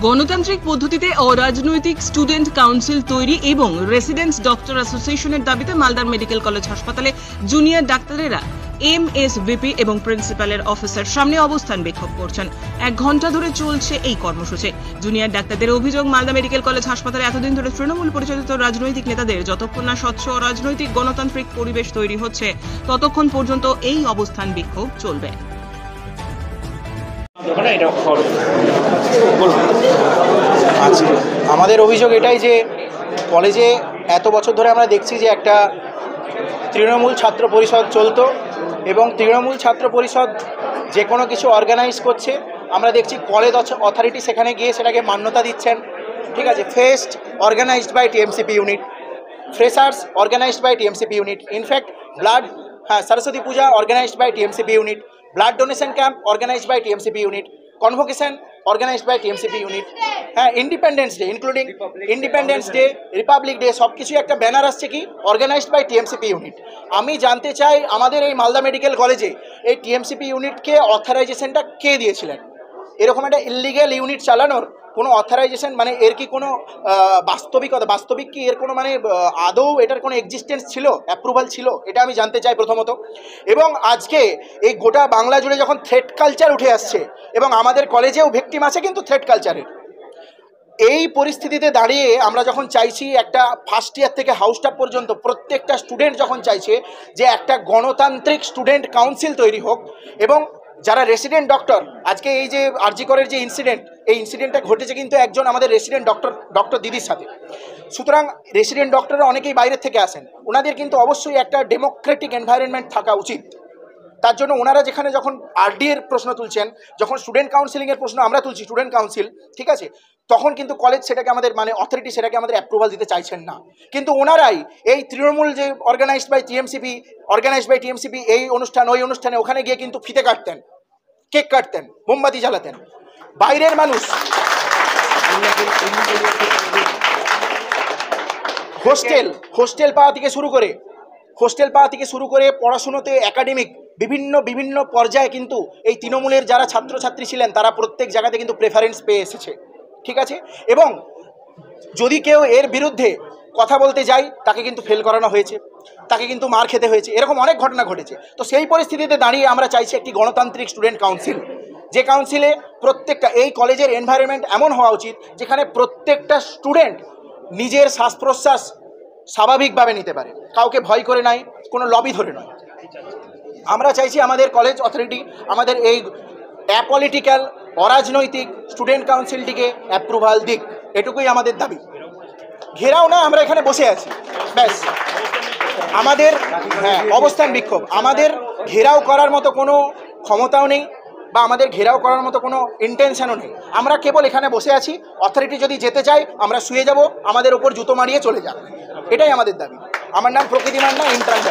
গণতান্ত্রিক পদ্ধতিতে অরাজনৈতিক স্টুডেন্ট কাউন্সিল তৈরি এবং রেসিডেন্টস ডক্টর অ্যাসোসিয়েশনের দাবিতে মালদার মেডিকেল কলেজ হাসপাতালে জুনিয়র ডাক্তারেরা এমএসভিপি এবং প্রিন্সিপালের অফিসের সামনে অবস্থান বিক্ষোভ করছেন। 1 ঘন্টা ধরে চলছে এই কর্মসূচি। জুনিয়র ডাক্তারদের অভিযোগ, মালদা মেডিকেল কলেজ হাসপাতালে এতদিন ধরে তৃণমূল পরিচালিত রাজনৈতিক নেতাদের যতক্ষণ না স্বচ্ছ রাজনৈতিক গণতান্ত্রিক পরিবেশ তৈরি হচ্ছে ততক্ষণ পর্যন্ত এই অবস্থান বিক্ষোভ চলবে। আমাদের অভিযোগ এটাই যে কলেজে এত বছর ধরে আমরা দেখছি যে একটা তৃণমূল ছাত্র পরিষদ চলতো এবং তৃণমূল ছাত্র পরিষদ যে কোনো কিছু অর্গানাইজ করছে, আমরা দেখছি কলেজ অথরিটি সেখানে গিয়ে সেটাকে মান্যতা দিচ্ছেন। ঠিক আছে, fest organised by TMCP unit, freshers organised by TMCP unit, in fact blood Saraswati Puja organised by TMCP unit, blood donation camp organised by TMCP unit, convocation organised by TMCP unit, Independence Day including Independence Day, Republic Day, সব কিছু একটা banner আসছে কি organised by TMCP unit. আমি জানতে চাই আমাদের এই মালদা মেডিকেল কলেজে এই টিএমসিপি ইউনিটকে অথরাইজেশনটা কে দিয়েছিলেন? এরকম একটা ইললিগ্যাল ইউনিট চালানোর কোনো অথরাইজেশন মানে এর কি কোনো বাস্তবিক কি এর কোনো মানে আদৌ এটার কোনো এক্সিস্টেন্স ছিল, অ্যাপ্রুভাল ছিল? এটা আমি জানতে চাই প্রথমত। এবং আজকে এই গোটা বাংলা জুড়ে যখন থ্রেট কালচার উঠে আসছে এবং আমাদের কলেজেও ভিকটিম আছে কিন্তু থ্রেট কালচারের, এই পরিস্থিতিতে দাঁড়িয়ে আমরা যখন চাইছি একটা ফার্স্ট ইয়ার থেকে হাউস স্টাফ পর্যন্ত প্রত্যেকটা স্টুডেন্ট যখন চাইছে যে একটা গণতান্ত্রিক স্টুডেন্ট কাউন্সিল তৈরি হোক এবং যারা রেসিডেন্ট ডক্টর, আজকে এই যে আরজি করের যে ইনসিডেন্ট, এই ইনসিডেন্টটা ঘটেছে কিন্তু একজন আমাদের রেসিডেন্ট ডক্টর দিদির সাথে। সুতরাং রেসিডেন্ট ডক্টররা অনেকেই বাইরের থেকে আসেন, ওনাদের কিন্তু অবশ্যই একটা ডেমোক্রেটিক এনভায়রনমেন্ট থাকা উচিত। তার জন্য ওনারা যেখানে যখন আরডি এর প্রশ্ন তুলছেন, যখন স্টুডেন্ট কাউন্সিলিংয়ের প্রশ্ন আমরা তুলছি, স্টুডেন্ট কাউন্সিল, ঠিক আছে, তখন কিন্তু কলেজ সেটাকে আমাদের মানে অথরিটি সেটাকে আমাদের অ্যাপ্রুভাল দিতে চাইছেন না। কিন্তু ওনারাই এই তৃণমূল যে অর্গানাইজড বাই টিএমসিপি এই অনুষ্ঠান ওই অনুষ্ঠানে ওখানে গিয়ে কিন্তু ফিতে কাটতেন, কেক কাটতেন, মোমবাতি জ্বালাতেন। বাইরের মানুষ হোস্টেল পাওয়া থেকে শুরু করে পড়াশুনোতে একাডেমিক বিভিন্ন পর্যায়ে কিন্তু এই তৃণমূলের যারা ছাত্রছাত্রী ছিলেন তারা প্রত্যেক জায়গাতে কিন্তু প্রেফারেন্স পেয়ে এসেছে। ঠিক আছে, এবং যদি কেউ এর বিরুদ্ধে কথা বলতে যায় তাকে কিন্তু ফেল করানো হয়েছে, তাকে কিন্তু মার খেতে হয়েছে, এরকম অনেক ঘটনা ঘটেছে। তো সেই পরিস্থিতিতে দাঁড়িয়ে আমরা চাইছি একটি গণতান্ত্রিক স্টুডেন্ট কাউন্সিল, যে কাউন্সিলে প্রত্যেকটা এই কলেজের এনভায়রনমেন্ট এমন হওয়া উচিত যেখানে প্রত্যেকটা স্টুডেন্ট নিজের শ্বাস প্রশ্বাস স্বাভাবিকভাবে নিতে পারে, কাউকে ভয় করে নয়, কোনো লবি ধরে নয়। আমরা চাইছি আমাদের কলেজ অথরিটি আমাদের এই অ্যাপলিটিক্যাল অরাজনৈতিক স্টুডেন্ট কাউন্সিলটিকে অ্যাপ্রুভাল দিক, এটুকুই আমাদের দাবি। ঘেরাও না, আমরা এখানে বসে আছি ব্যাস। আমাদের অবস্থান বিক্ষোভ, আমাদের ঘেরাও করার মতো কোনো ক্ষমতাও নেই বা আমাদের ঘেরাও করার মতো কোনো ইন্টেনশনও নেই। আমরা কেবল এখানে বসে আছি, অথরিটি যদি যেতে চায় আমরা শুয়ে যাব, আমাদের ওপর জুতো মারিয়ে চলে যাবে, এটাই আমাদের দাবি। আমার নাম প্রকৃতি মান্না, ইন্টার্ন।